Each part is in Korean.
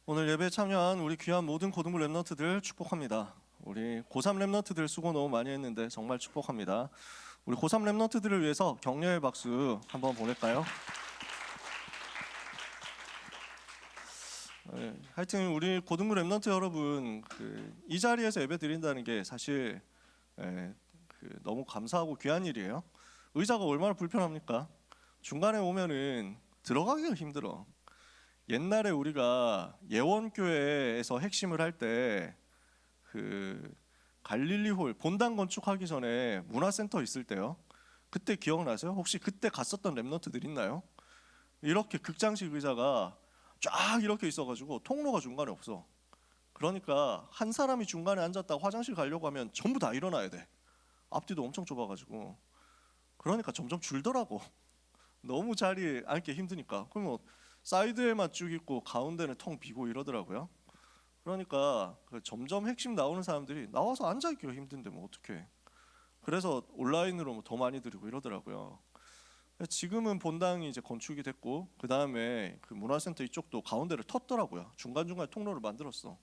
오늘 예배에 참여한 우리 귀한 모든 고등부 랩런트들 축복합니다. 우리 고3 랩런트들 수고 너무 많이 했는데 정말 축복합니다. 우리 고3 랩런트들을 위해서 격려의 박수 한번 보낼까요? 하여튼 우리 고등부 랩런트 여러분, 이 자리에서 예배 드린다는 게 사실 너무 감사하고 귀한 일이에요. 의자가 얼마나 불편합니까? 중간에 오면은 들어가기가 힘들어. 옛날에 우리가 예원교회에서 핵심을 할 때 갈릴리홀 본당 건축하기 전에 문화센터 있을 때요. 그때 기억나세요? 혹시 그때 갔었던 랩런트들 있나요? 이렇게 극장식 의자가 쫙 이렇게 있어가지고 통로가 중간에 없어. 그러니까 한 사람이 중간에 앉았다가 화장실 가려고 하면 전부 다 일어나야 돼. 앞뒤도 엄청 좁아가지고. 그러니까 점점 줄더라고. 너무 자리에 앉기 힘드니까. 그럼 뭐 사이드에만 쭉 있고 가운데는 텅 비고 이러더라고요. 그러니까 점점 핵심 나오는 사람들이 나와서 앉아있기가 힘든데 뭐 어떡해. 그래서 온라인으로 뭐 더 많이 드리고 이러더라고요. 지금은 본당이 이제 건축이 됐고 그 다음에 그 문화센터 이쪽도 가운데를 텄더라고요. 중간중간에 통로를 만들었어.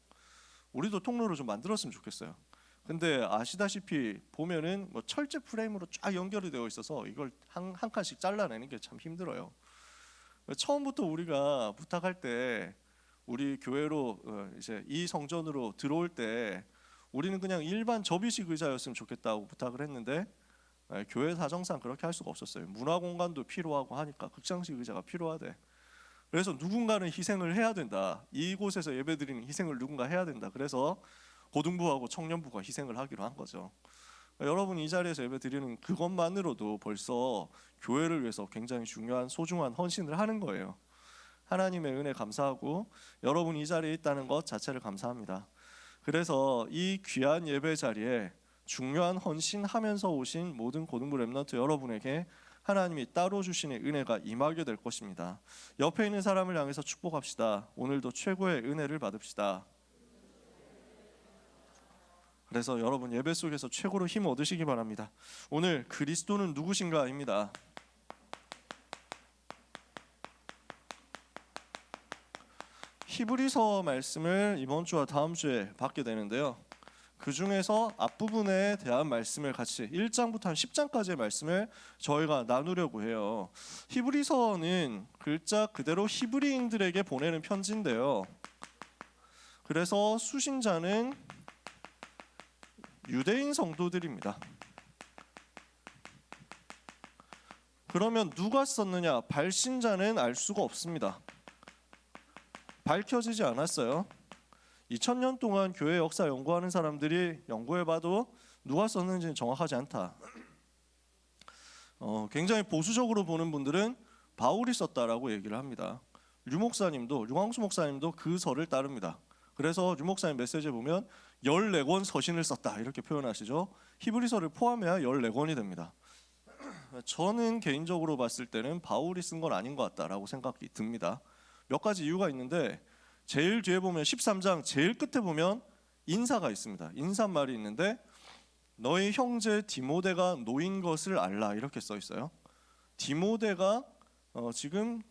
우리도 통로를 좀 만들었으면 좋겠어요. 근데 아시다시피 보면은 뭐 철제 프레임으로 쫙 연결이 되어 있어서 이걸 한 칸씩 잘라내는 게 참 힘들어요. 처음부터 우리가 부탁할 때 우리 교회로 이제 이 성전으로 들어올 때 우리는 그냥 일반 접이식 의자였으면 좋겠다고 부탁을 했는데 교회 사정상 그렇게 할 수가 없었어요. 문화 공간도 필요하고 하니까 극장식 의자가 필요하대. 그래서 누군가는 희생을 해야 된다. 이곳에서 예배드리는 희생을 누군가 해야 된다. 그래서 고등부하고 청년부가 희생을 하기로 한 거죠. 여러분 이 자리에서 예배드리는 그것만으로도 벌써 교회를 위해서 굉장히 중요한 소중한 헌신을 하는 거예요. 하나님의 은혜 감사하고 여러분 이 자리에 있다는 것 자체를 감사합니다. 그래서 이 귀한 예배 자리에 중요한 헌신하면서 오신 모든 고등부 랩런트 여러분에게 하나님이 따로 주시는 은혜가 임하게 될 것입니다. 옆에 있는 사람을 향해서 축복합시다. 오늘도 최고의 은혜를 받읍시다. 그래서 여러분 예배 속에서 최고로 힘 얻으시기 바랍니다. 오늘 그리스도는 누구신가입니다. 히브리서 말씀을 이번 주와 다음 주에 받게 되는데요. 그 중에서 앞부분에 대한 말씀을 같이 1장부터 한 10장까지의 말씀을 저희가 나누려고 해요. 히브리서는 글자 그대로 히브리인들에게 보내는 편지인데요. 그래서 수신자는 유대인 성도들입니다. 그러면 누가 썼느냐? 발신자는 알 수가 없습니다. 밝혀지지 않았어요. 2000년 동안 교회 역사 연구하는 사람들이 연구해봐도 누가 썼는지는 정확하지 않다. 굉장히 보수적으로 보는 분들은 바울이 썼다라고 얘기를 합니다. 류광수 목사님도 그 설을 따릅니다. 그래서 류 목사님 메시지에 보면 14권 서신을 썼다 이렇게 표현하시죠. 히브리서를 포함해야 14권이 됩니다. 저는 개인적으로 봤을 때는 바울이 쓴 건 아닌 것 같다라고 생각이 듭니다. 몇 가지 이유가 있는데 제일 뒤에 보면 13장 제일 끝에 보면 인사가 있습니다. 인사말이 있는데 너희 형제 디모데가 노인 것을 알라 이렇게 써 있어요. 디모데가 지금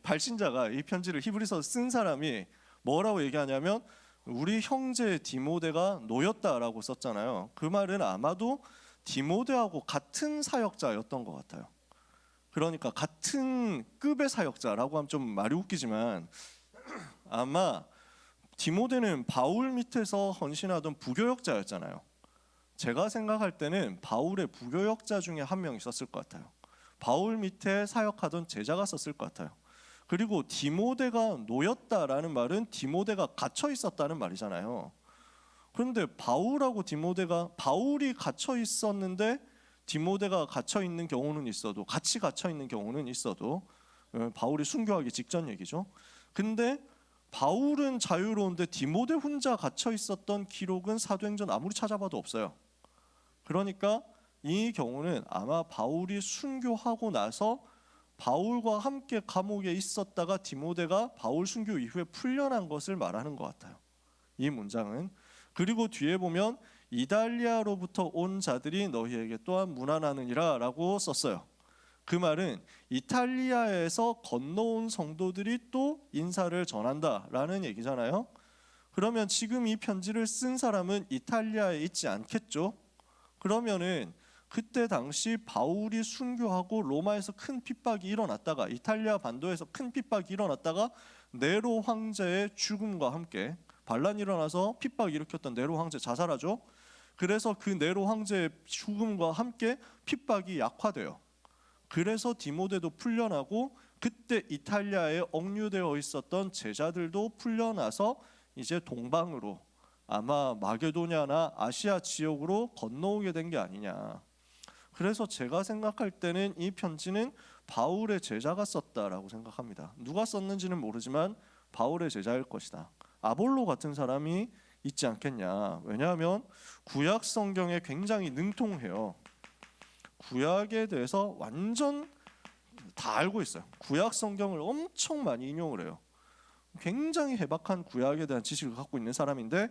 발신자가 이 편지를 히브리서 쓴 사람이 뭐라고 얘기하냐면 우리 형제 디모데가 노였다라고 썼잖아요. 그 말은 아마도 디모데하고 같은 사역자였던 것 같아요. 그러니까 같은 급의 사역자라고 하면 좀 말이 웃기지만 아마 디모데는 바울 밑에서 헌신하던 부교역자였잖아요. 제가 생각할 때는 바울의 부교역자 중에 한 명 있었을 것 같아요. 바울 밑에 사역하던 제자가 썼을 것 같아요. 그리고 디모데가 노였다라는 말은 디모데가 갇혀 있었다는 말이잖아요. 그런데 바울이 갇혀 있었는데 디모데가 갇혀 있는 경우는 있어도 같이 갇혀 있는 경우는 있어도 바울이 순교하기 직전 얘기죠. 근데 바울은 자유로운데 디모데 혼자 갇혀 있었던 기록은 사도행전 아무리 찾아봐도 없어요. 그러니까 이 경우는 아마 바울이 순교하고 나서 바울과 함께 감옥에 있었다가 디모데가 바울 순교 이후에 풀려난 것을 말하는 것 같아요. 이 문장은. 그리고 뒤에 보면 이달리아로부터 온 자들이 너희에게 또한 문안하느니라 라고 썼어요. 그 말은 이탈리아에서 건너온 성도들이 또 인사를 전한다라는 얘기잖아요. 그러면 지금 이 편지를 쓴 사람은 이탈리아에 있지 않겠죠? 그러면은 그때 당시 바울이 순교하고 로마에서 큰 핍박이 일어났다가 이탈리아 반도에서 큰 핍박이 일어났다가 네로 황제의 죽음과 함께 반란이 일어나서 핍박 일으켰던 네로 황제 자살하죠. 그래서 그 네로 황제의 죽음과 함께 핍박이 약화돼요. 그래서 디모데도 풀려나고 그때 이탈리아에 억류되어 있었던 제자들도 풀려나서 이제 동방으로 아마 마게도냐나 아시아 지역으로 건너오게 된 게 아니냐. 그래서 제가 생각할 때는 이 편지는 바울의 제자가 썼다라고 생각합니다. 누가 썼는지는 모르지만 바울의 제자일 것이다. 아볼로 같은 사람이 있지 않겠냐. 왜냐하면 구약 성경에 굉장히 능통해요. 구약에 대해서 완전 다 알고 있어요. 구약 성경을 엄청 많이 인용을 해요. 굉장히 해박한 구약에 대한 지식을 갖고 있는 사람인데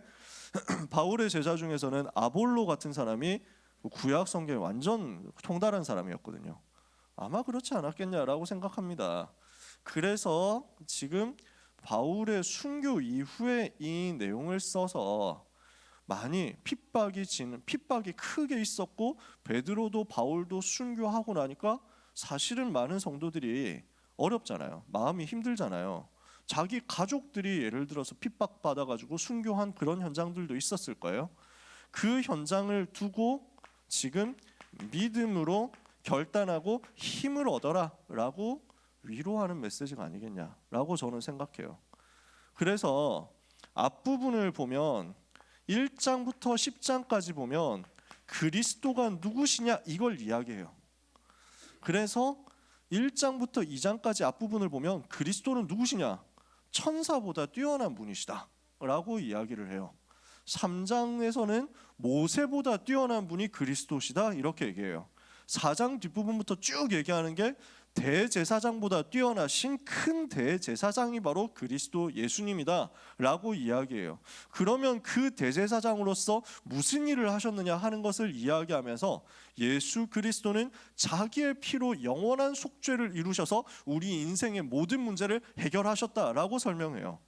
바울의 제자 중에서는 아볼로 같은 사람이 구약 성경에 완전 통달한 사람이었거든요. 아마 그렇지 않았겠냐라고 생각합니다. 그래서 지금 바울의 순교 이후에 이 내용을 써서 많이 핍박이 크게 있었고 베드로도 바울도 순교하고 나니까 사실은 많은 성도들이 어렵잖아요. 마음이 힘들잖아요. 자기 가족들이 예를 들어서 핍박받아가지고 순교한 그런 현장들도 있었을 거예요. 그 현장을 두고 지금 믿음으로 결단하고 힘을 얻어라 라고 위로하는 메시지가 아니겠냐라고 저는 생각해요. 그래서 앞부분을 보면 1장부터 10장까지 보면 그리스도가 누구시냐 이걸 이야기해요. 그래서 1장부터 2장까지 앞부분을 보면 그리스도는 누구시냐? 천사보다 뛰어난 분이시다 라고 이야기를 해요. 3장에서는 모세보다 뛰어난 분이 그리스도시다 이렇게 얘기해요. 4장 뒷부분부터 쭉 얘기하는 게 대제사장보다 뛰어나신 큰 대제사장이 바로 그리스도 예수님이다 라고 이야기해요. 그러면 그 대제사장으로서 무슨 일을 하셨느냐 하는 것을 이야기하면서 예수 그리스도는 자기의 피로 영원한 속죄를 이루셔서 우리 인생의 모든 문제를 해결하셨다라고 설명해요.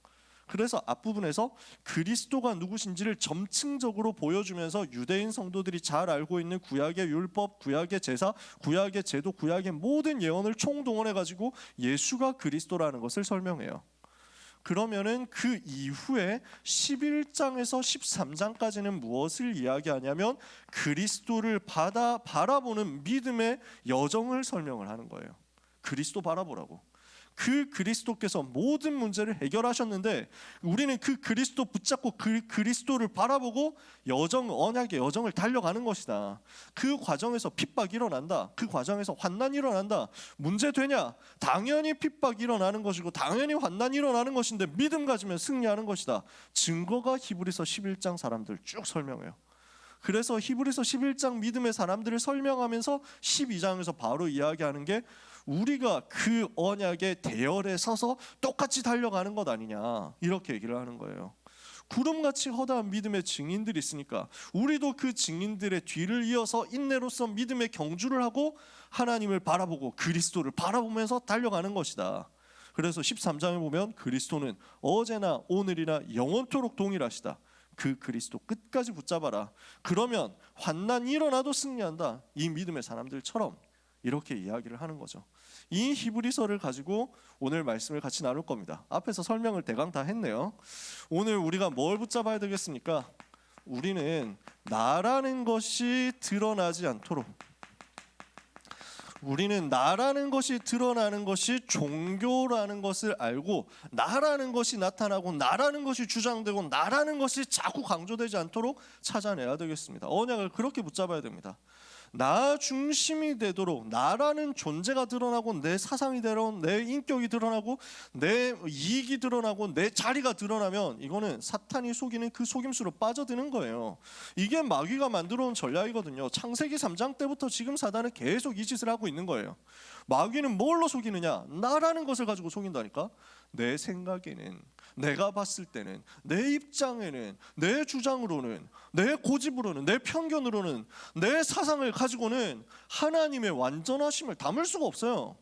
그래서 앞부분에서 그리스도가 누구신지를 점층적으로 보여주면서 유대인 성도들이 잘 알고 있는 구약의 율법, 구약의 제사, 구약의 제도, 구약의 모든 예언을 총동원해가지고 예수가 그리스도라는 것을 설명해요. 그러면은 그 이후에 11장에서 13장까지는 무엇을 이야기하냐면 그리스도를 바라보는 믿음의 여정을 설명을 하는 거예요. 그리스도 바라보라고. 그 그리스도께서 모든 문제를 해결하셨는데 우리는 그 그리스도 붙잡고 그 그리스도를 바라보고 언약의 여정을 달려가는 것이다. 그 과정에서 핍박이 일어난다. 그 과정에서 환난이 일어난다. 문제 되냐? 당연히 핍박이 일어나는 것이고 당연히 환난이 일어나는 것인데 믿음 가지면 승리하는 것이다. 증거가 히브리서 11장 사람들 쭉 설명해요. 그래서 히브리서 11장 믿음의 사람들을 설명하면서 12장에서 바로 이야기하는 게 우리가 그 언약의 대열에 서서 똑같이 달려가는 것 아니냐 이렇게 얘기를 하는 거예요. 구름같이 허다한 믿음의 증인들이 있으니까 우리도 그 증인들의 뒤를 이어서 인내로서 믿음의 경주를 하고 하나님을 바라보고 그리스도를 바라보면서 달려가는 것이다. 그래서 13장에 보면 그리스도는 어제나 오늘이나 영원토록 동일하시다. 그 그리스도 끝까지 붙잡아라. 그러면 환난이 일어나도 승리한다. 이 믿음의 사람들처럼 이렇게 이야기를 하는 거죠. 이 히브리서를 가지고 오늘 말씀을 같이 나눌 겁니다. 앞에서 설명을 대강 다 했네요. 오늘 우리가 뭘 붙잡아야 되겠습니까? 우리는 나라는 것이 드러나지 않도록, 우리는 나라는 것이 드러나는 것이 종교라는 것을 알고 나라는 것이 나타나고 나라는 것이 주장되고 나라는 것이 자꾸 강조되지 않도록 찾아내야 되겠습니다. 언약을 그렇게 붙잡아야 됩니다. 나 중심이 되도록 나라는 존재가 드러나고 내 사상이 드러나고 내 인격이 드러나고 내 이익이 드러나고 내 자리가 드러나면 이거는 사탄이 속이는 그 속임수로 빠져드는 거예요. 이게 마귀가 만들어 온 전략이거든요. 창세기 3장 때부터 지금 사단은 계속 이 짓을 하고 있는 거예요. 마귀는 뭘로 속이느냐? 나라는 것을 가지고 속인다니까. 내 생각에는, 내가 봤을 때는, 내 입장에는, 내 주장으로는, 내 고집으로는, 내 편견으로는, 내 사상을 가지고는 하나님의 완전하심을 담을 수가 없어요.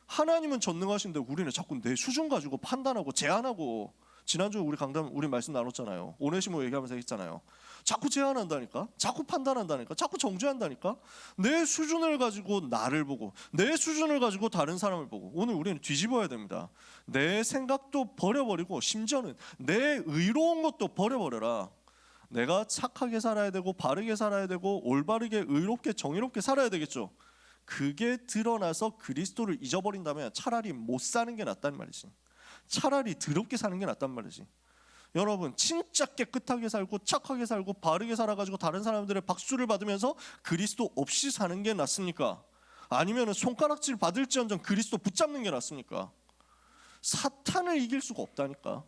하나님은 전능하신데 우리는 자꾸 내 수준 가지고 판단하고 제한하고. 지난주에 우리 강단, 우리 말씀 나눴잖아요. 오네시모 얘기하면서 했잖아요. 자꾸 제한한다니까, 자꾸 판단한다니까, 자꾸 정죄한다니까. 내 수준을 가지고 나를 보고, 내 수준을 가지고 다른 사람을 보고. 오늘 우리는 뒤집어야 됩니다. 내 생각도 버려버리고, 심지어는 내 의로운 것도 버려버려라. 내가 착하게 살아야 되고, 바르게 살아야 되고, 올바르게 의롭게 정의롭게 살아야 되겠죠. 그게 드러나서 그리스도를 잊어버린다면 차라리 못 사는 게 낫단 말이지. 차라리 더럽게 사는 게 낫단 말이지. 여러분, 진짜 깨끗하게 살고 착하게 살고 바르게 살아가지고 다른 사람들의 박수를 받으면서 그리스도 없이 사는 게 낫습니까? 아니면 손가락질 받을지언정 그리스도 붙잡는 게 낫습니까? 사탄을 이길 수가 없다니까.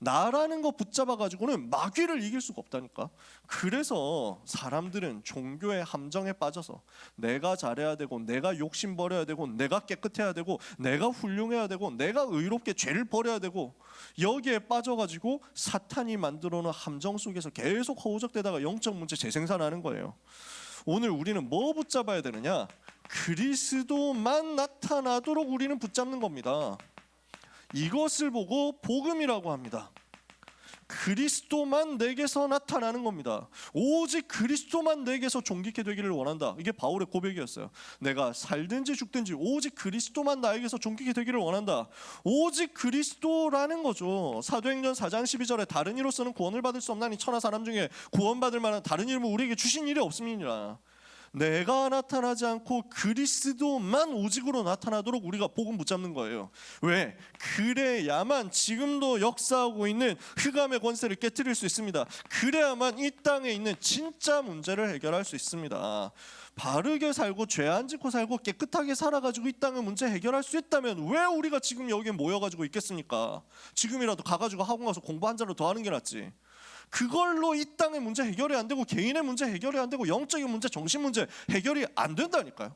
나라는 거 붙잡아가지고는 마귀를 이길 수가 없다니까. 그래서 사람들은 종교의 함정에 빠져서 내가 잘해야 되고, 내가 욕심 버려야 되고, 내가 깨끗해야 되고, 내가 훌륭해야 되고, 내가 의롭게 죄를 버려야 되고, 여기에 빠져가지고 사탄이 만들어놓은 함정 속에서 계속 허우적대다가 영적 문제 재생산하는 거예요. 오늘 우리는 뭐 붙잡아야 되느냐? 그리스도만 나타나도록 우리는 붙잡는 겁니다. 이것을 보고 복음이라고 합니다. 그리스도만 내게서 나타나는 겁니다. 오직 그리스도만 내게서 존귀케 되기를 원한다. 이게 바울의 고백이었어요. 내가 살든지 죽든지 오직 그리스도만 나에게서 존귀케 되기를 원한다. 오직 그리스도라는 거죠. 사도행전 4장 12절에 다른 이로서는 구원을 받을 수 없나니 천하 사람 중에 구원받을 만한 다른 이름을 우리에게 주신 일이 없음이니라. 내가 나타나지 않고 그리스도만 오직으로 나타나도록 우리가 복음 붙잡는 거예요. 왜? 그래야만 지금도 역사하고 있는 흑암의 권세를 깨뜨릴 수 있습니다. 그래야만 이 땅에 있는 진짜 문제를 해결할 수 있습니다. 바르게 살고 죄 안 짓고 살고 깨끗하게 살아가지고 이 땅의 문제 해결할 수 있다면 왜 우리가 지금 여기에 모여가지고 있겠습니까? 지금이라도 가가지고 학원 가서 공부 한 자로 더 하는 게 낫지. 그걸로 이 땅의 문제 해결이 안 되고, 개인의 문제 해결이 안 되고, 영적인 문제, 정신 문제 해결이 안 된다니까요.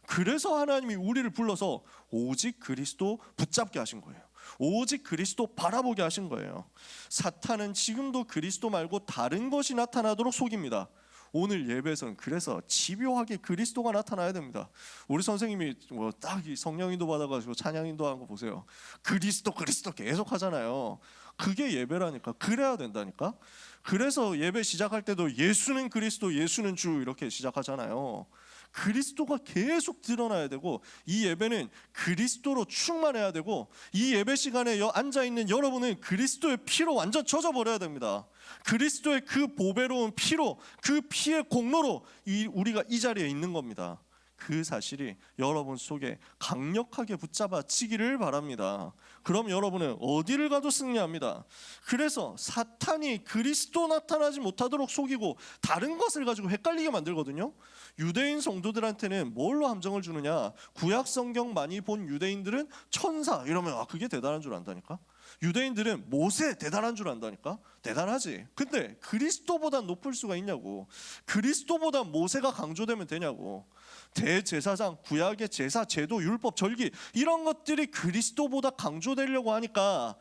그래서 하나님이 우리를 불러서 오직 그리스도 붙잡게 하신 거예요. 오직 그리스도 바라보게 하신 거예요. 사탄은 지금도 그리스도 말고 다른 것이 나타나도록 속입니다. 오늘 예배에서는 그래서 집요하게 그리스도가 나타나야 됩니다. 우리 선생님이 딱 성령인도 받아가지고 찬양인도 하는 거 보세요. 그리스도 계속 하잖아요. 그게 예배라니까. 그래야 된다니까. 그래서 예배 시작할 때도 예수는 그리스도, 예수는 주 이렇게 시작하잖아요. 그리스도가 계속 드러나야 되고, 이 예배는 그리스도로 충만해야 되고, 이 예배 시간에 앉아있는 여러분은 그리스도의 피로 완전 젖어버려야 됩니다. 그리스도의 그 보배로운 피로, 그 피의 공로로 우리가 이 자리에 있는 겁니다. 그 사실이 여러분 속에 강력하게 붙잡아지기를 바랍니다. 그럼 여러분은 어디를 가도 승리합니다. 그래서 사탄이 그리스도 나타나지 못하도록 속이고 다른 것을 가지고 헷갈리게 만들거든요. 유대인 성도들한테는 뭘로 함정을 주느냐? 구약 성경 많이 본 유대인들은 천사 이러면 그게 대단한 줄 안다니까. 유대인들은 모세 대단한 줄 안다니까. 대단하지. 근데 그리스도보다 높을 수가 있냐고. 그리스도보다 모세가 강조되면 되냐고. 대제사장, 구약의 제사, 제도, 율법, 절기 이런 것들이 그리스도보다 강조되려고 하니까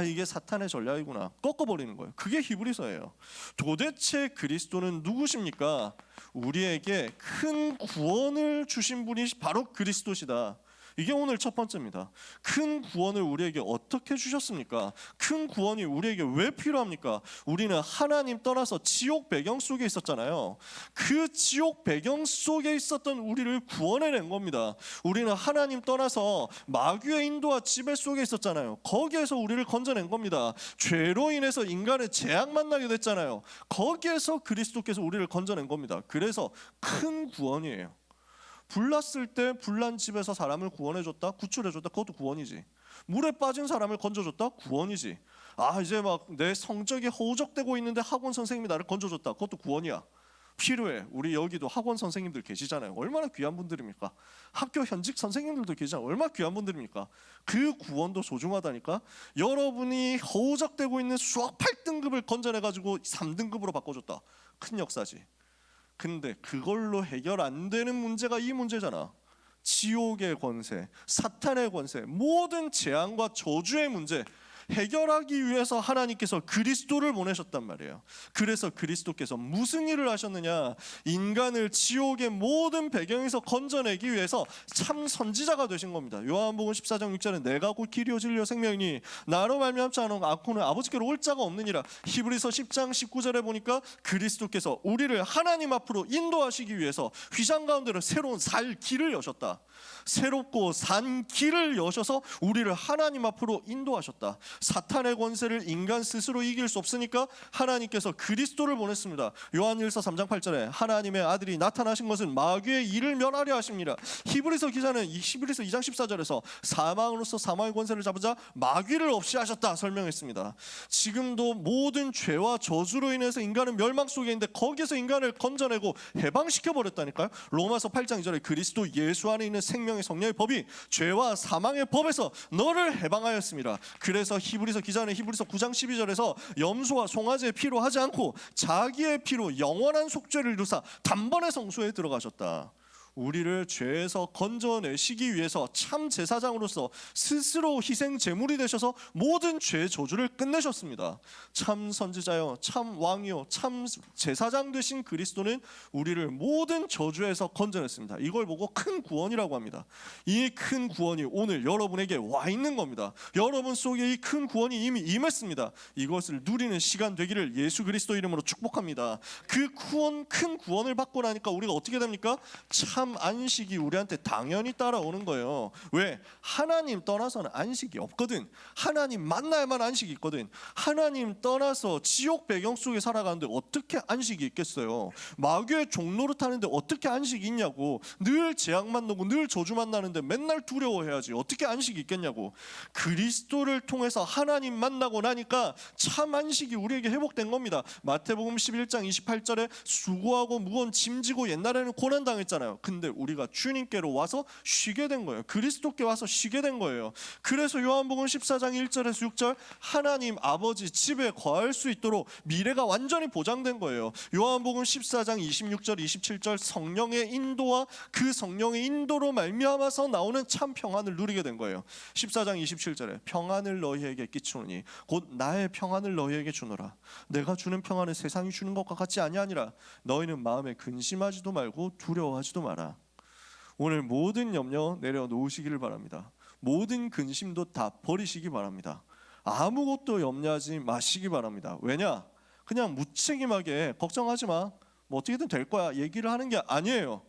이게 사탄의 전략이구나. 꺾어버리는 거예요. 그게 히브리서예요. 도대체 그리스도는 누구십니까? 우리에게 큰 구원을 주신 분이 바로 그리스도시다. 이게 오늘 첫 번째입니다. 큰 구원을 우리에게 어떻게 주셨습니까? 큰 구원이 우리에게 왜 필요합니까? 우리는 하나님 떠나서 지옥 배경 속에 있었잖아요. 그 지옥 배경 속에 있었던 우리를 구원해낸 겁니다. 우리는 하나님 떠나서 마귀의 인도와 지배 속에 있었잖아요. 거기에서 우리를 건져낸 겁니다. 죄로 인해서 인간의 재앙 만나게 됐잖아요. 거기에서 그리스도께서 우리를 건져낸 겁니다. 그래서 큰 구원이에요. 불났을 때 불난 집에서 사람을 구원해줬다, 구출해줬다, 그것도 구원이지. 물에 빠진 사람을 건져줬다, 구원이지. 이제 막 내 성적이 허우적대고 있는데 학원 선생님이 나를 건져줬다, 그것도 구원이야. 필요해. 우리 여기도 학원 선생님들 계시잖아요. 얼마나 귀한 분들입니까? 학교 현직 선생님들도 계시잖아요. 얼마나 귀한 분들입니까? 그 구원도 소중하다니까. 여러분이 허우적대고 있는 수학 8등급을 건져내가지고 3등급으로 바꿔줬다, 큰 역사지. 근데 그걸로 해결 안 되는 문제가 이 문제잖아. 지옥의 권세, 사탄의 권세, 모든 재앙과 저주의 문제 해결하기 위해서 하나님께서 그리스도를 보내셨단 말이에요. 그래서 그리스도께서 무슨 일을 하셨느냐? 인간을 지옥의 모든 배경에서 건져내기 위해서 참 선지자가 되신 겁니다. 요한복음 14장 6절에 내가 곧 길이요 진리요 생명이니 나로 말미암지 않고는 아버지께로 올 자가 없느니라. 히브리서 10장 19절에 보니까 그리스도께서 우리를 하나님 앞으로 인도하시기 위해서 휘장 가운데로 새로운 살 길을 여셨다. 새롭고 산 길을 여셔서 우리를 하나님 앞으로 인도하셨다. 사탄의 권세를 인간 스스로 이길 수 없으니까 하나님께서 그리스도를 보냈습니다. 요한일서 3장 8절에 하나님의 아들이 나타나신 것은 마귀의 일을 멸하려 하십니다. 히브리서 기자는 히브리서 2장 14절에서 사망으로서 사망의 권세를 잡으자 마귀를 없이 하셨다 설명했습니다. 지금도 모든 죄와 저주로 인해서 인간은 멸망 속에 있는데 거기에서 인간을 건져내고 해방시켜 버렸다니까요. 로마서 8장 2절에 그리스도 예수 안에 있는 생명의 성령의 법이 죄와 사망의 법에서 너를 해방하였습니다. 그래서 히브리서 기자는 히브리서 9장 12절에서 염소와 송아지의 피로 하지 않고 자기의 피로 영원한 속죄를 이루사 단번에 성소에 들어가셨다. 우리를 죄에서 건져내시기 위해서 참 제사장으로서 스스로 희생 제물이 되셔서 모든 죄 저주를 끝내셨습니다. 참 선지자요, 참 왕이요, 참 제사장 되신 그리스도는 우리를 모든 저주에서 건져냈습니다. 이걸 보고 큰 구원이라고 합니다. 이 큰 구원이 오늘 여러분에게 와 있는 겁니다. 여러분 속에 이 큰 구원이 이미 임했습니다. 이것을 누리는 시간 되기를 예수 그리스도 이름으로 축복합니다. 그 큰 구원을 받고 나니까 우리가 어떻게 됩니까? 참 안식이 우리한테 당연히 따라오는 거예요. 왜? 하나님 떠나서는 안식이 없거든. 하나님 만나야만 안식이 있거든. 하나님 떠나서 지옥 배경 속에 살아가는데 어떻게 안식이 있겠어요? 마귀의 종노릇 하는데 어떻게 안식이 있냐고. 늘 재앙만 나고 늘 저주만 나는데 맨날 두려워해야지. 어떻게 안식이 있겠냐고. 그리스도를 통해서 하나님 만나고 나니까 참 안식이 우리에게 회복된 겁니다. 마태복음 11장 28절에 수고하고 무거운 짐지고 옛날에는 고난당했잖아요. 근데 우리가 주님께로 와서 쉬게 된 거예요. 그리스도께 와서 쉬게 된 거예요. 그래서 요한복음 14장 1절에서 6절 하나님 아버지 집에 거할 수 있도록 미래가 완전히 보장된 거예요. 요한복음 14장 26절 27절 성령의 인도와 그 성령의 인도로 말미암아서 나오는 참 평안을 누리게 된 거예요. 14장 27절에 평안을 너희에게 끼치노니 곧 나의 평안을 너희에게 주노라. 내가 주는 평안은 세상이 주는 것과 같지 아니하니라. 너희는 마음에 근심하지도 말고 두려워하지도 마라. 오늘 모든 염려 내려놓으시기를 바랍니다. 모든 근심도 다 버리시기 바랍니다. 아무것도 염려하지 마시기 바랍니다. 왜냐? 그냥 무책임하게 걱정하지 마, 뭐 어떻게든 될 거야 얘기를 하는 게 아니에요.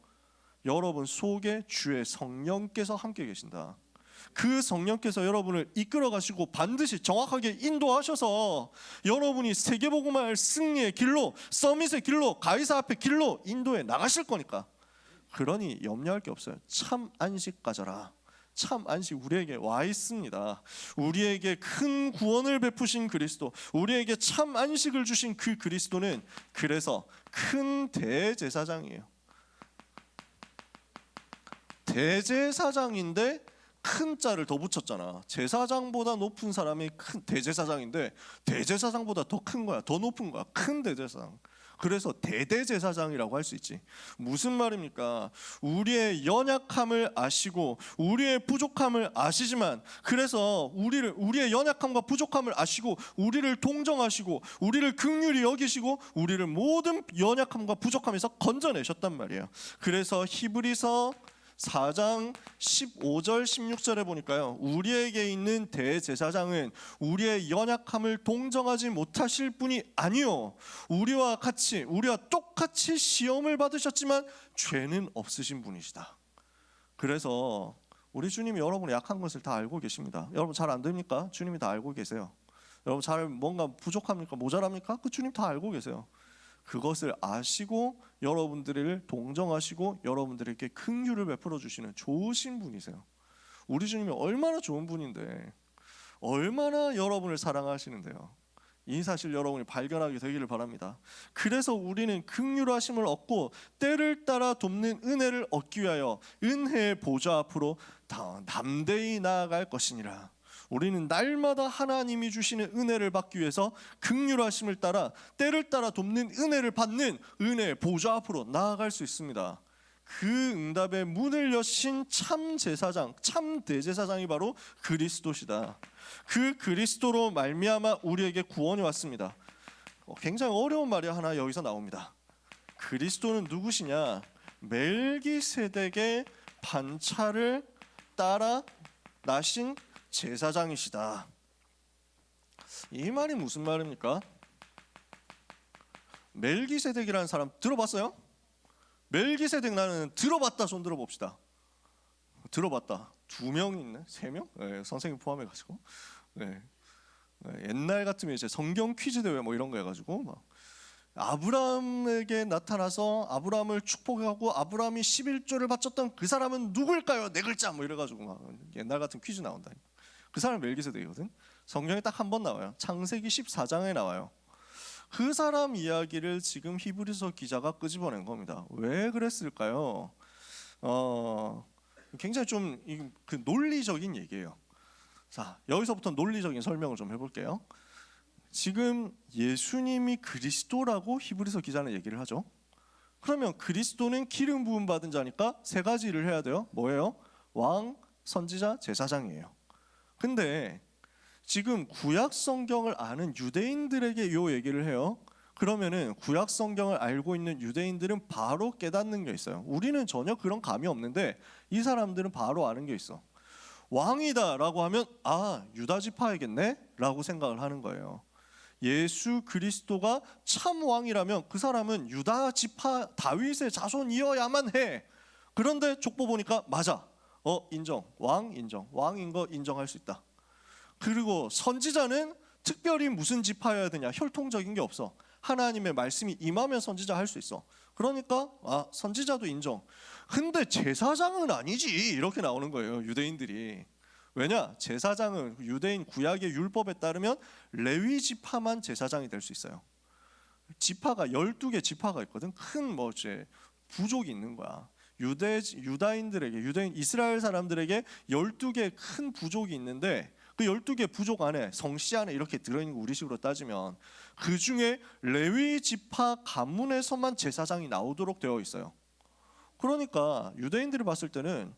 여러분 속에 주의 성령께서 함께 계신다. 그 성령께서 여러분을 이끌어 가시고 반드시 정확하게 인도하셔서 여러분이 세계복음화의 승리의 길로, 서밋의 길로, 가이사 앞의 길로 인도해 나가실 거니까. 그러니 염려할 게 없어요. 참 안식 가져라. 참 안식 우리에게 와 있습니다. 우리에게 큰 구원을 베푸신 그리스도, 우리에게 참 안식을 주신 그 그리스도는 그래서 큰 대제사장이에요. 대제사장인데 큰 자를 더 붙였잖아. 제사장보다 높은 사람이 큰 대제사장인데 대제사장보다 더 큰 거야. 더 높은 거야. 큰 대제사장. 그래서 대대제사장이라고 할 수 있지. 무슨 말입니까? 우리의 연약함을 아시고 우리의 부족함을 아시지만, 그래서 우리의 연약함과 부족함을 아시고 우리를 동정하시고 우리를 긍휼히 여기시고 우리를 모든 연약함과 부족함에서 건져내셨단 말이에요. 그래서 히브리서 4장 15절 16절에 보니까요, 우리에게 있는 대제사장은 우리의 연약함을 동정하지 못하실 분이 아니요 우리와 똑같이 시험을 받으셨지만 죄는 없으신 분이시다. 그래서 우리 주님이 여러분의 약한 것을 다 알고 계십니다. 여러분 잘 안 됩니까? 주님이 다 알고 계세요. 여러분 잘 뭔가 부족합니까? 모자랍니까? 그 주님 다 알고 계세요. 그것을 아시고 여러분들을 동정하시고 여러분들에게 긍휼을 베풀어 주시는 좋으신 분이세요. 우리 주님이 얼마나 좋은 분인데, 얼마나 여러분을 사랑하시는데요. 이 사실 여러분이 발견하게 되기를 바랍니다. 그래서 우리는 긍휼하심을 얻고 때를 따라 돕는 은혜를 얻기 위하여 은혜의 보좌 앞으로 담대히 나아갈 것이니라. 우리는 날마다 하나님이 주시는 은혜를 받기 위해서 긍휼하심을 따라 때를 따라 돕는 은혜를 받는 은혜의 보좌 앞으로 나아갈 수 있습니다. 그 응답의 문을 여신 참 제사장, 참 대제사장이 바로 그리스도시다. 그 그리스도로 말미암아 우리에게 구원이 왔습니다. 굉장히 어려운 말이 하나 여기서 나옵니다. 그리스도는 누구시냐? 멜기세덱의 반차를 따라 나신 제사장이시다. 이 말이 무슨 말입니까? 멜기세덱이라는 사람 들어봤어요? 멜기세덱 나는 들어봤다. 손 들어봅시다. 들어봤다. 2명 있네? 3명? 네, 선생님 포함해가지고. 네. 옛날 같으면 이제 성경 퀴즈 대회 뭐 이런 거 해가지고 막 아브라함에게 나타나서 아브라함을 축복하고 아브라함이 11조를 바쳤던 그 사람은 누굴까요? 4글자 뭐 이래가지고 막 옛날 같은 퀴즈 나온다. 그 사람이 멜기세덱이거든. 성경에 딱 한 번 나와요. 창세기 14장에 나와요. 그 사람 이야기를 지금 히브리서 기자가 끄집어낸 겁니다. 왜 그랬을까요? 굉장히 좀 그 논리적인 얘기예요. 자, 여기서부터 논리적인 설명을 좀 해볼게요. 지금 예수님이 그리스도라고 히브리서 기자는 얘기를 하죠. 그러면 그리스도는 기름 부음 받은 자니까 3가지 일을 해야 돼요. 뭐예요? 왕, 선지자, 제사장이에요. 근데 지금 구약 성경을 아는 유대인들에게 요 얘기를 해요. 그러면은 구약 성경을 알고 있는 유대인들은 바로 깨닫는 게 있어요. 우리는 전혀 그런 감이 없는데 이 사람들은 바로 아는 게 있어. 왕이다라고 하면 아, 유다 지파이겠네? 라고 생각을 하는 거예요. 예수 그리스도가 참 왕이라면 그 사람은 유다 지파 다윗의 자손이어야만 해. 그런데 족보 보니까 맞아. 인정. 왕 인정. 왕인 거 인정할 수 있다. 그리고 선지자는 특별히 무슨 지파여야 되냐? 혈통적인 게 없어. 하나님의 말씀이 임하면 선지자 할 수 있어. 그러니까 선지자도 인정. 근데 제사장은 아니지. 이렇게 나오는 거예요. 유대인들이. 왜냐? 제사장은 유대인 구약의 율법에 따르면 레위 지파만 제사장이 될 수 있어요. 지파가 12개 지파가 있거든. 큰 부족이 있는 거야. 유다인들에게, 유대인 이스라엘 사람들에게 12개 큰 부족이 있는데 그 12개 부족 안에 성씨 안에 이렇게 들어있는 거 우리식으로 따지면 그 중에 레위 지파 가문에서만 제사장이 나오도록 되어 있어요. 그러니까 유대인들이 봤을 때는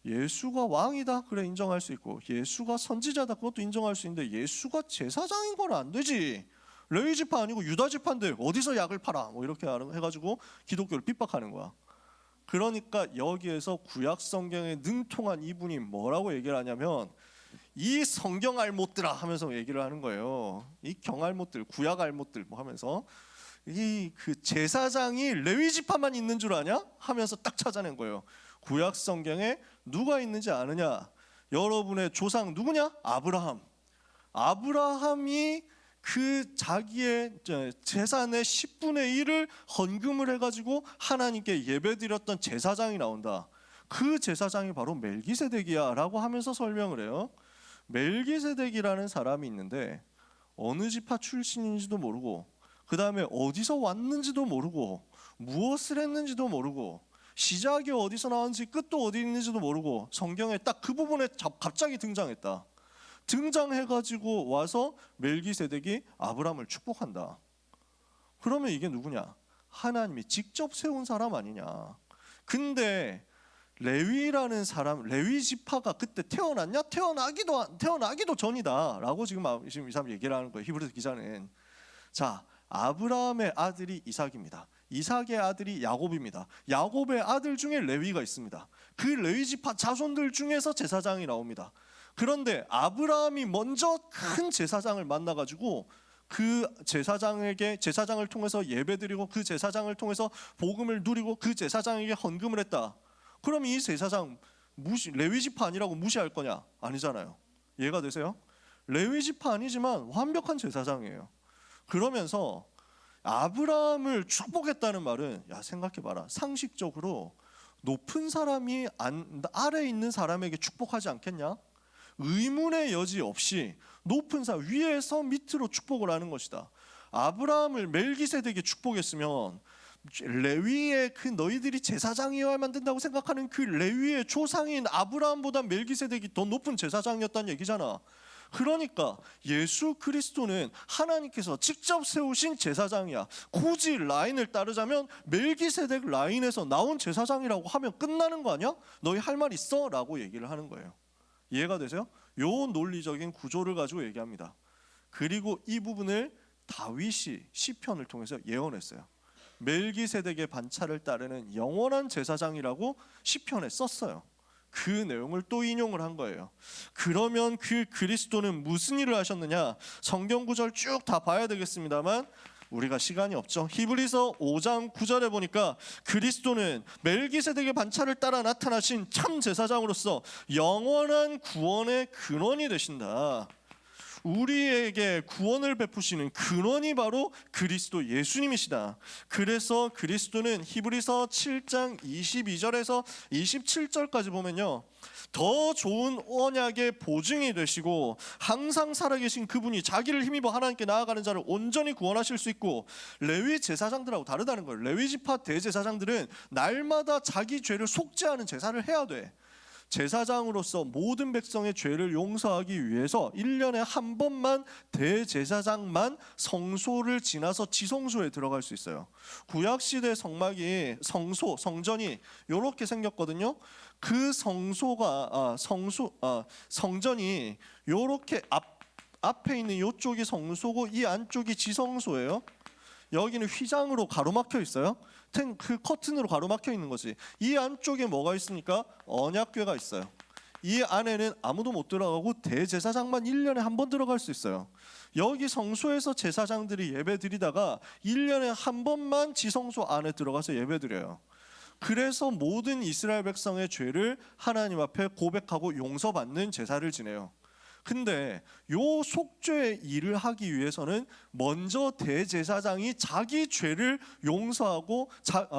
예수가 왕이다 그래 인정할 수 있고 예수가 선지자다 그것도 인정할 수 있는데 예수가 제사장인 건 안 되지. 레위 지파 아니고 유다 지파인데 어디서 약을 팔아 뭐 이렇게 해가지고 기독교를 핍박하는 거야. 그러니까 여기에서 구약 성경에 능통한 이분이 뭐라고 얘기를 하냐면 이 성경 알못들아 하면서 얘기를 하는 거예요. 이 경알못들, 구약 알못들 뭐 하면서 이 그 제사장이 레위 지파만 있는 줄 아냐? 하면서 딱 찾아낸 거예요. 구약 성경에 누가 있는지 아느냐? 여러분의 조상 누구냐? 아브라함. 아브라함이 그 자기의 재산의 10분의 1을 헌금을 해가지고 하나님께 예배드렸던 제사장이 나온다. 그 제사장이 바로 멜기세덱이야 라고 하면서 설명을 해요. 멜기세덱이라는 사람이 있는데 어느 지파 출신인지도 모르고 그 다음에 어디서 왔는지도 모르고 무엇을 했는지도 모르고 시작이 어디서 나왔는지 끝도 어디 있는지도 모르고 성경에 딱 그 부분에 갑자기 등장했다. 등장해가지고 와서 멜기세덱이 아브라함을 축복한다. 그러면 이게 누구냐? 하나님이 직접 세운 사람 아니냐? 근데 레위라는 사람, 레위 지파가 그때 태어났냐? 태어나기도 전이다라고 지금 이 사람 얘기를 하는 거예요. 히브리서 기자는. 자, 아브라함의 아들이 이삭입니다. 이삭의 아들이 야곱입니다. 야곱의 아들 중에 레위가 있습니다. 그 레위 지파 자손들 중에서 제사장이 나옵니다. 그런데 아브라함이 먼저 큰 제사장을 만나가지고 그 제사장을 통해서 예배드리고 그 제사장을 통해서 복음을 누리고 그 제사장에게 헌금을 했다. 그럼 이 제사장 레위 지파 아니라고 무시할 거냐? 아니잖아요. 이해가 되세요? 레위 지파 아니지만 완벽한 제사장이에요. 그러면서 아브라함을 축복했다는 말은 생각해봐라. 상식적으로 높은 사람이 아래에 있는 사람에게 축복하지 않겠냐? 의문의 여지 없이 높은 사람 위에서 밑으로 축복을 하는 것이다. 아브라함을 멜기세덱이 축복했으면 레위의 그 너희들이 제사장이어야만 된다고 생각하는 그 레위의 조상인 아브라함보다 멜기세덱이 더 높은 제사장이었다는 얘기잖아. 그러니까 예수 그리스도는 하나님께서 직접 세우신 제사장이야. 굳이 라인을 따르자면 멜기세덱 라인에서 나온 제사장이라고 하면 끝나는 거 아니야? 너희 할 말 있어? 라고 얘기를 하는 거예요. 이해가 되세요? 요 논리적인 구조를 가지고 얘기합니다. 그리고 이 부분을 다윗이 시편을 통해서 예언했어요. 멜기세덱의 반차를 따르는 영원한 제사장이라고 시편에 썼어요. 그 내용을 또 인용을 한 거예요. 그러면 그 그리스도는 무슨 일을 하셨느냐? 성경 구절 쭉 다 봐야 되겠습니다만 우리가 시간이 없죠. 히브리서 5장 9절에 보니까 그리스도는 멜기세덱의 반차를 따라 나타나신 참 제사장으로서 영원한 구원의 근원이 되신다. 우리에게 구원을 베푸시는 근원이 바로 그리스도 예수님이시다. 그래서 그리스도는 히브리서 7장 22절에서 27절까지 보면요, 더 좋은 언약의 보증이 되시고 항상 살아계신 그분이 자기를 힘입어 하나님께 나아가는 자를 온전히 구원하실 수 있고, 레위 제사장들하고 다르다는 거예요. 레위 지파 대제사장들은 날마다 자기 죄를 속죄하는 제사를 해야 돼. 제사장으로서 모든 백성의 죄를 용서하기 위해서 1년에 한 번만 대제사장만 성소를 지나서 지성소에 들어갈 수 있어요. 구약시대 성막이 성전이 이렇게 생겼거든요. 그 성전이 이렇게 앞에 있는 이쪽이 성소고 이 안쪽이 지성소예요. 여기는 휘장으로 가로막혀 있어요. 그 커튼으로 가로막혀 있는 거지. 이 안쪽에 뭐가 있습니까? 언약궤가 있어요. 이 안에는 아무도 못 들어가고 대제사장만 1년에 한 번 들어갈 수 있어요. 여기 성소에서 제사장들이 예배 드리다가 1년에 한 번만 지성소 안에 들어가서 예배 드려요. 그래서 모든 이스라엘 백성의 죄를 하나님 앞에 고백하고 용서받는 제사를 지내요. 근데 요 속죄의 일을 하기 위해서는 먼저 대제사장이 자기 죄를 용서하고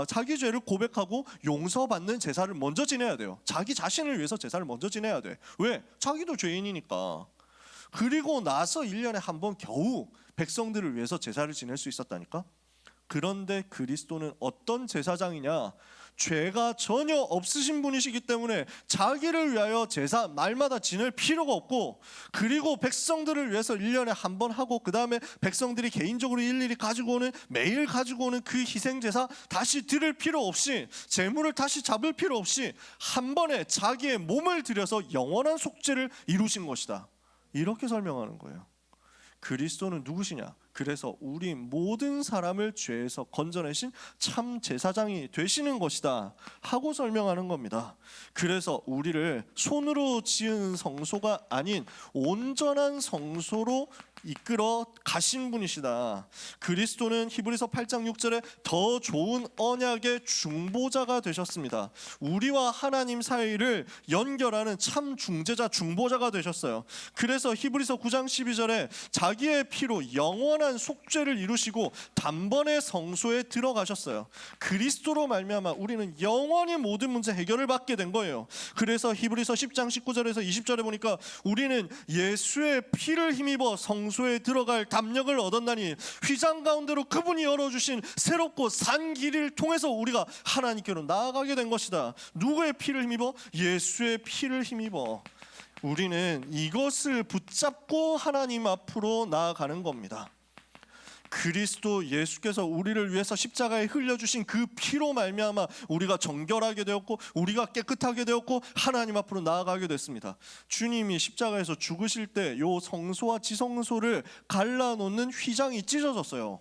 자기 죄를 고백하고 용서받는 제사를 먼저 지내야 돼요. 자기 자신을 위해서 제사를 먼저 지내야 돼. 왜? 자기도 죄인이니까. 그리고 나서 1년에 한 번 겨우 백성들을 위해서 제사를 지낼 수 있었다니까. 그런데 그리스도는 어떤 제사장이냐? 죄가 전혀 없으신 분이시기 때문에 자기를 위하여 제사 날마다 지낼 필요가 없고, 그리고 백성들을 위해서 1년에 한 번 하고 그 다음에 백성들이 개인적으로 일일이 가지고 오는 매일 가지고 오는 그 희생제사 다시 드릴 필요 없이, 제물을 다시 잡을 필요 없이 한 번에 자기의 몸을 들여서 영원한 속죄를 이루신 것이다. 이렇게 설명하는 거예요. 그리스도는 누구시냐? 그래서 우리 모든 사람을 죄에서 건져내신 참 제사장이 되시는 것이다 하고 설명하는 겁니다. 그래서 우리를 손으로 지은 성소가 아닌 온전한 성소로 이끌어 가신 분이시다. 그리스도는 히브리서 8장 6절에 더 좋은 언약의 중보자가 되셨습니다. 우리와 하나님 사이를 연결하는 참 중재자, 중보자가 되셨어요. 그래서 히브리서 9장 12절에 자기의 피로 영원한 속죄를 이루시고 단번에 성소에 들어가셨어요. 그리스도로 말미암아 우리는 영원히 모든 문제 해결을 받게 된 거예요. 그래서 히브리서 10장 19절에서 20절에 보니까 우리는 예수의 피를 힘입어 성소에 들어갈 담력을 얻었나니 휘장 가운데로 그분이 열어주신 새롭고 산 길을 통해서 우리가 하나님께로 나아가게 된 것이다. 누구의 피를 힘입어? 예수의 피를 힘입어 우리는 이것을 붙잡고 하나님 앞으로 나아가는 겁니다. 그리스도 예수께서 우리를 위해서 십자가에 흘려주신 그 피로 말미암아 우리가 정결하게 되었고 우리가 깨끗하게 되었고 하나님 앞으로 나아가게 됐습니다. 주님이 십자가에서 죽으실 때 요 성소와 지성소를 갈라놓는 휘장이 찢어졌어요.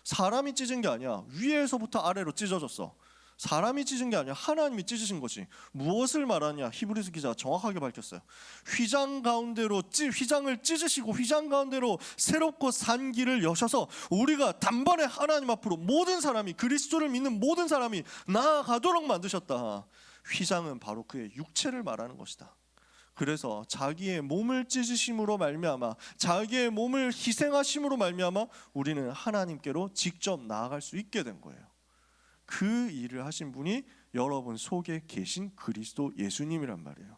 사람이 찢은 게 아니야. 위에서부터 아래로 찢어졌어. 사람이 찢은 게 아니야. 하나님이 찢으신 거지. 무엇을 말하냐? 히브리서 기자가 정확하게 밝혔어요. 휘장 가운데로 휘장을 찢으시고 휘장 가운데로 새롭고 산 길을 여셔서 우리가 단번에 하나님 앞으로 모든 사람이, 그리스도를 믿는 모든 사람이 나아가도록 만드셨다. 휘장은 바로 그의 육체를 말하는 것이다. 그래서 자기의 몸을 찢으심으로 말미암아, 자기의 몸을 희생하심으로 말미암아 우리는 하나님께로 직접 나아갈 수 있게 된 거예요. 그 일을 하신 분이 여러분 속에 계신 그리스도 예수님이란 말이에요.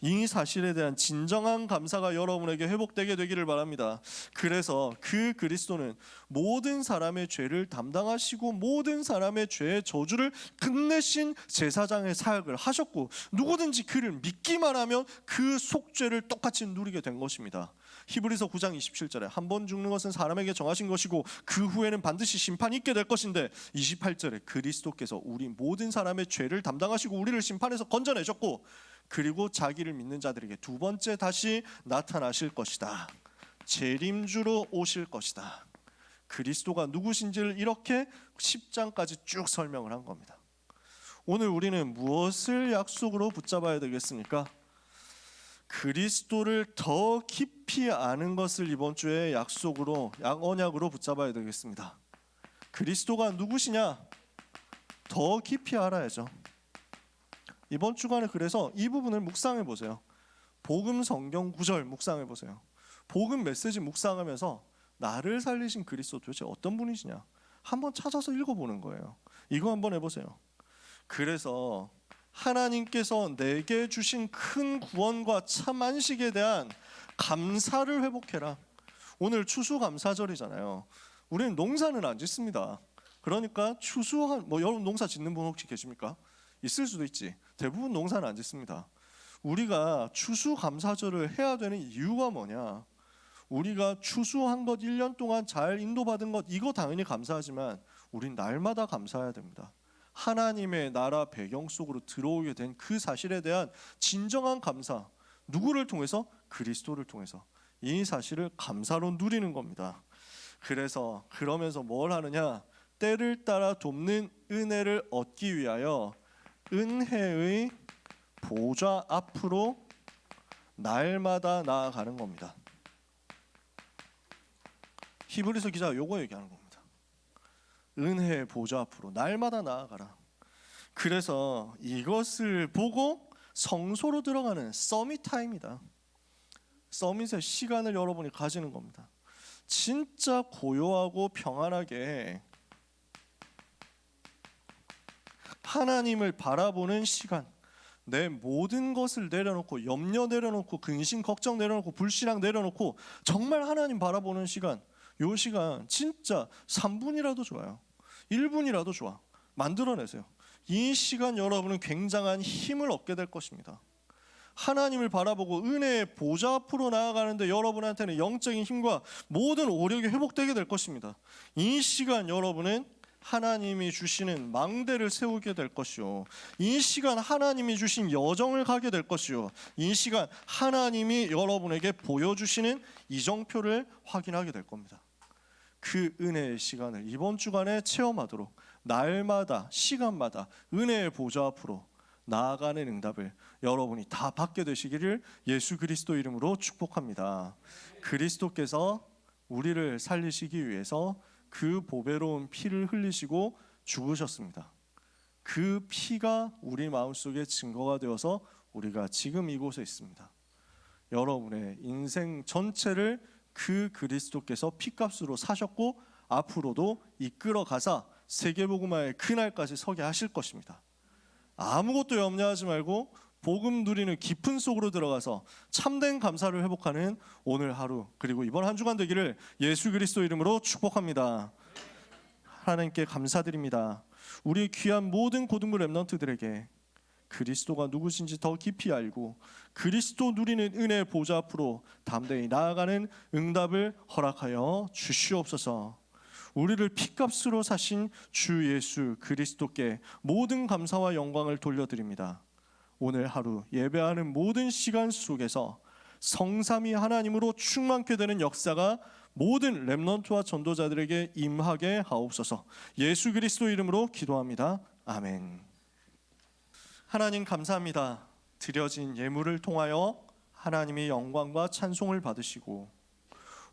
이 사실에 대한 진정한 감사가 여러분에게 회복되게 되기를 바랍니다. 그래서 그 그리스도는 모든 사람의 죄를 담당하시고 모든 사람의 죄의 저주를 끝내신 제사장의 사역을 하셨고, 누구든지 그를 믿기만 하면 그 속죄를 똑같이 누리게 된 것입니다. 히브리서 9장 27절에 한 번 죽는 것은 사람에게 정하신 것이고 그 후에는 반드시 심판이 있게 될 것인데, 28절에 그리스도께서 우리 모든 사람의 죄를 담당하시고 우리를 심판에서 건져내셨고, 그리고 자기를 믿는 자들에게 두 번째 다시 나타나실 것이다. 재림주로 오실 것이다. 그리스도가 누구신지를 이렇게 10장까지 쭉 설명을 한 겁니다. 오늘 우리는 무엇을 약속으로 붙잡아야 되겠습니까? 그리스도를 더 깊이 아는 것을 이번 주에 약속으로, 언약으로 붙잡아야 되겠습니다. 그리스도가 누구시냐? 더 깊이 알아야죠. 이번 주간에 그래서 이 부분을 묵상해 보세요. 복음 성경 구절 묵상해 보세요. 복음 메시지 묵상하면서 나를 살리신 그리스도 도대체 어떤 분이시냐 한번 찾아서 읽어보는 거예요. 이거 한번 해보세요. 그래서 하나님께서 내게 주신 큰 구원과 참 안식에 대한 감사를 회복해라. 오늘 추수감사절이잖아요. 우리는 농사는 안 짓습니다. 그러니까 여러분 농사 짓는 분 혹시 계십니까? 있을 수도 있지. 대부분 농사는 안 짓습니다. 우리가 추수감사절을 해야 되는 이유가 뭐냐? 우리가 추수한 것 1년 동안 잘 인도받은 것 이거 당연히 감사하지만 우린 날마다 감사해야 됩니다. 하나님의 나라 배경 속으로 들어오게 된 그 사실에 대한 진정한 감사, 누구를 통해서? 그리스도를 통해서 이 사실을 감사로 누리는 겁니다. 그래서 그러면서 뭘 하느냐? 때를 따라 돕는 은혜를 얻기 위하여 은혜의 보좌 앞으로 날마다 나아가는 겁니다. 히브리서 기자가 요거 얘기하는 겁니다. 은혜의 보좌 앞으로 날마다 나아가라. 그래서 이것을 보고 성소로 들어가는 서밋 타임이다. 서밋의 시간을 여러분이 가지는 겁니다. 진짜 고요하고 평안하게 하나님을 바라보는 시간, 내 모든 것을 내려놓고, 염려 내려놓고, 근심 걱정 내려놓고, 불신앙 내려놓고 정말 하나님 바라보는 시간, 요 시간 진짜 3분이라도 좋아요. 1분이라도 좋아. 만들어내세요. 이 시간 여러분은 굉장한 힘을 얻게 될 것입니다. 하나님을 바라보고 은혜의 보좌 앞으로 나아가는데 여러분한테는 영적인 힘과 모든 오력이 회복되게 될 것입니다. 이 시간 여러분은 하나님이 주시는 망대를 세우게 될 것이요, 이 시간 하나님이 주신 여정을 가게 될 것이요, 이 시간 하나님이 여러분에게 보여주시는 이정표를 확인하게 될 겁니다. 그 은혜의 시간을 이번 주간에 체험하도록 날마다 시간마다 은혜의 보좌 앞으로 나아가는 응답을 여러분이 다 받게 되시기를 예수 그리스도 이름으로 축복합니다. 그리스도께서 우리를 살리시기 위해서 그 보배로운 피를 흘리시고 죽으셨습니다. 그 피가 우리 마음속에 증거가 되어서 우리가 지금 이곳에 있습니다. 여러분의 인생 전체를 그 그리스도께서 피값으로 사셨고 앞으로도 이끌어 가사 세계복음화의 그날까지 서게 하실 것입니다. 아무것도 염려하지 말고 복음 누리는 깊은 속으로 들어가서 참된 감사를 회복하는 오늘 하루, 그리고 이번 한 주간 되기를 예수 그리스도 이름으로 축복합니다. 하나님께 감사드립니다. 우리 귀한 모든 고등부 렘넌트들에게 그리스도가 누구신지 더 깊이 알고 그리스도 누리는 은혜의 보좌 앞으로 담대히 나아가는 응답을 허락하여 주시옵소서. 우리를 피값으로 사신 주 예수 그리스도께 모든 감사와 영광을 돌려드립니다. 오늘 하루 예배하는 모든 시간 속에서 성삼위 하나님으로 충만케 되는 역사가 모든 렘넌트와 전도자들에게 임하게 하옵소서. 예수 그리스도 이름으로 기도합니다. 아멘. 하나님 감사합니다. 드려진 예물을 통하여 하나님이 영광과 찬송을 받으시고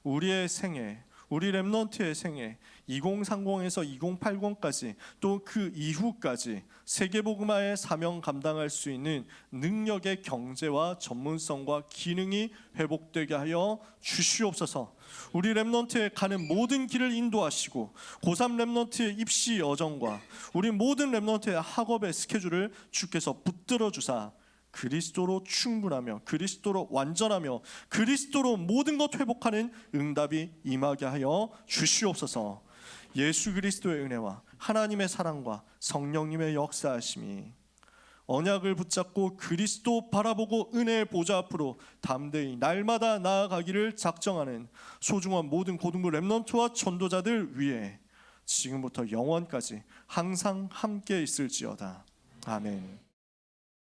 우리의 생애, 우리 렘넌트의 생애 2030에서 2080까지 또 그 이후까지 세계복음화의 사명 감당할 수 있는 능력의 경제와 전문성과 기능이 회복되게 하여 주시옵소서. 우리 렘넌트에 가는 모든 길을 인도하시고 고3 렘넌트의 입시 여정과 우리 모든 렘넌트의 학업의 스케줄을 주께서 붙들어 주사 그리스도로 충분하며 그리스도로 완전하며 그리스도로 모든 것 회복하는 응답이 임하게 하여 주시옵소서. 예수 그리스도의 은혜와 하나님의 사랑과 성령님의 역사하심이 언약을 붙잡고 그리스도 바라보고 은혜의 보좌 앞으로 담대히 날마다 나아가기를 작정하는 소중한 모든 고등부 렘넌트와 전도자들 위해 지금부터 영원까지 항상 함께 있을지어다. 아멘.